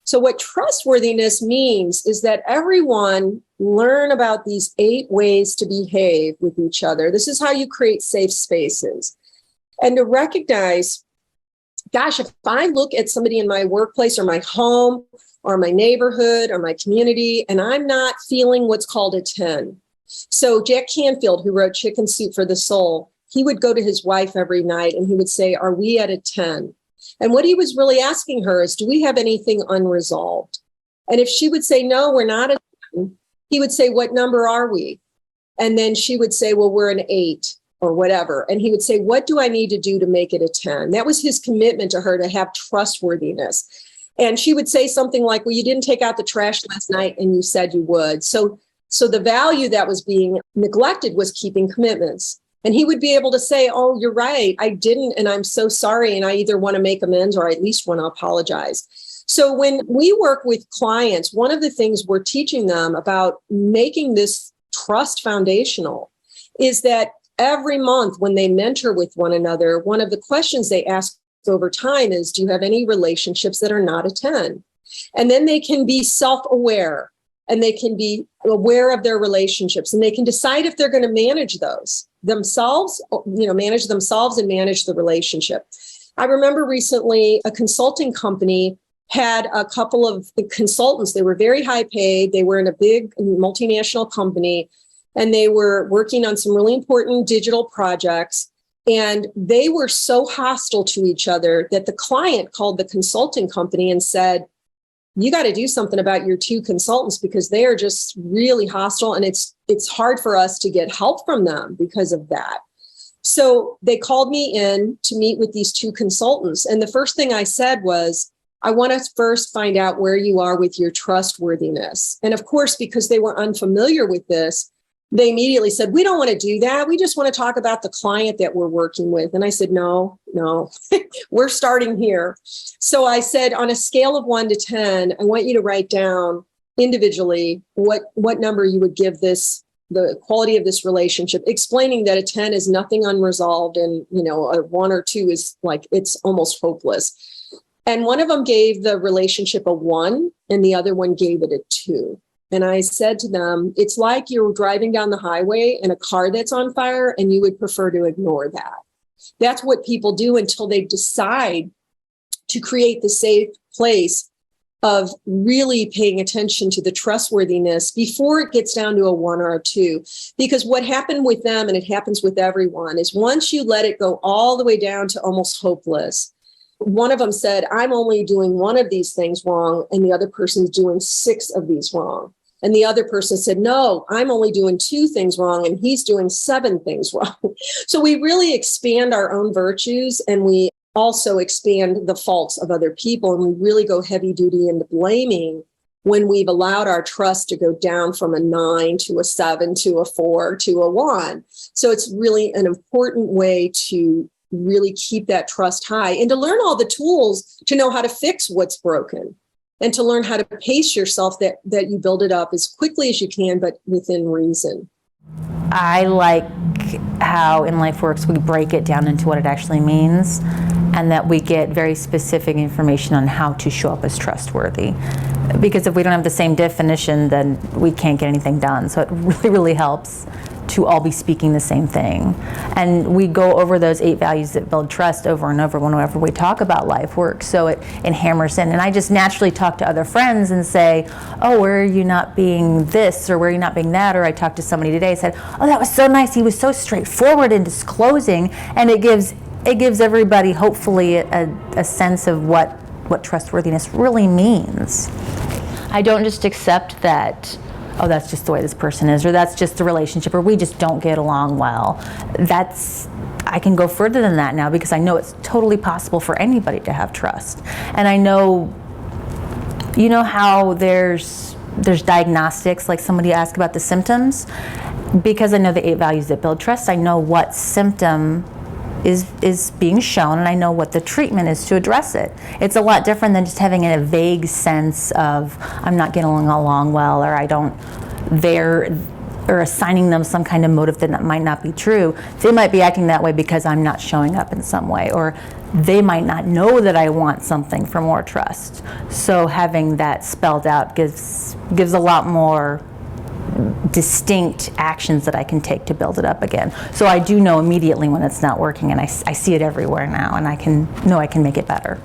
So what trustworthiness means is that everyone learn about these 8 ways to behave with each other. This is how you create safe spaces. And to recognize, gosh, if I look at somebody in my workplace or my home or my neighborhood or my community, and I'm not feeling what's called a 10. So Jack Canfield, who wrote Chicken Soup for the Soul, he would go to his wife every night and he would say, are we at a 10? And what he was really asking her is, do we have anything unresolved? And if she would say, no, we're not a 10, he would say, what number are we? And then she would say, well, we're an 8 or whatever. And he would say, what do I need to do to make it a 10? That was his commitment to her, to have trustworthiness. And she would say something like, well, you didn't take out the trash last night and you said you would. So the value that was being neglected was keeping commitments. And he would be able to say, oh, you're right, I didn't, and I'm so sorry. And I either want to make amends or I at least want to apologize. So when we work with clients, one of the things we're teaching them about making this trust foundational is that every month when they mentor with one another, one of the questions they ask over time is, do you have any relationships that are not a 10? And then they can be self-aware and they can be aware of their relationships and they can decide if they're going to manage those themselves, manage themselves and manage the relationship. I remember recently a consulting company had a couple of consultants. They were very high paid. They were in a big multinational company and they were working on some really important digital projects. And they were so hostile to each other that the client called the consulting company and said, you got to do something about your 2 consultants because they are just really hostile and it's hard for us to get help from them because of that. So they called me in to meet with these 2 consultants. And the first thing I said was, I want to first find out where you are with your trustworthiness. And of course, because they were unfamiliar with this, they immediately said, we don't want to do that. We just want to talk about the client that we're working with. And I said, no, we're starting here. So I said, on a scale of 1 to 10, I want you to write down individually what number you would give this, the quality of this relationship, explaining that a 10 is nothing unresolved. And, a 1 or 2 is like, it's almost hopeless. And one of them gave the relationship a 1 and the other one gave it a 2. And I said to them, it's like you're driving down the highway in a car that's on fire and you would prefer to ignore that. That's what people do until they decide to create the safe place of really paying attention to the trustworthiness before it gets down to a 1 or a 2. Because what happened with them, and it happens with everyone, is once you let it go all the way down to almost hopeless, one of them said, I'm only doing 1 of these things wrong, and the other person's doing 6 of these wrong. And the other person said, no, I'm only doing 2 things wrong, and he's doing 7 things wrong. So we really expand our own virtues, and we also expand the faults of other people. And we really go heavy duty into blaming when we've allowed our trust to go down from a 9 to a 7 to a 4 to a 1. So it's really an important way to really keep that trust high and to learn all the tools to know how to fix what's broken and to learn how to pace yourself that you build it up as quickly as you can, but within reason. I like how in Lifeworks we break it down into what it actually means and that we get very specific information on how to show up as trustworthy. Because if we don't have the same definition, then we can't get anything done. So it really, really helps to all be speaking the same thing. And we go over those 8 values that build trust over and over whenever we talk about Lifework. So it hammers in. And I just naturally talk to other friends and say, oh, where are you not being this, or where are you not being that? Or I talked to somebody today and said, oh, that was so nice. He was so straightforward in disclosing. And it gives everybody hopefully a sense of what trustworthiness really means. I don't just accept that, oh, that's just the way this person is, or that's just the relationship, or we just don't get along well. I can go further than that now because I know it's totally possible for anybody to have trust. And I know, how there's diagnostics, like somebody asked about the symptoms. Because I know the 8 values that build trust, I know what symptom is being shown, and I know what the treatment is to address it. It's a lot different than just having a vague sense of I'm not getting along well, or or assigning them some kind of motive that might not be true. They might be acting that way because I'm not showing up in some way, or they might not know that I want something for more trust. So having that spelled out gives a lot more distinct actions that I can take to build it up again. So I do know immediately when it's not working, and I see it everywhere now, and I can make it better.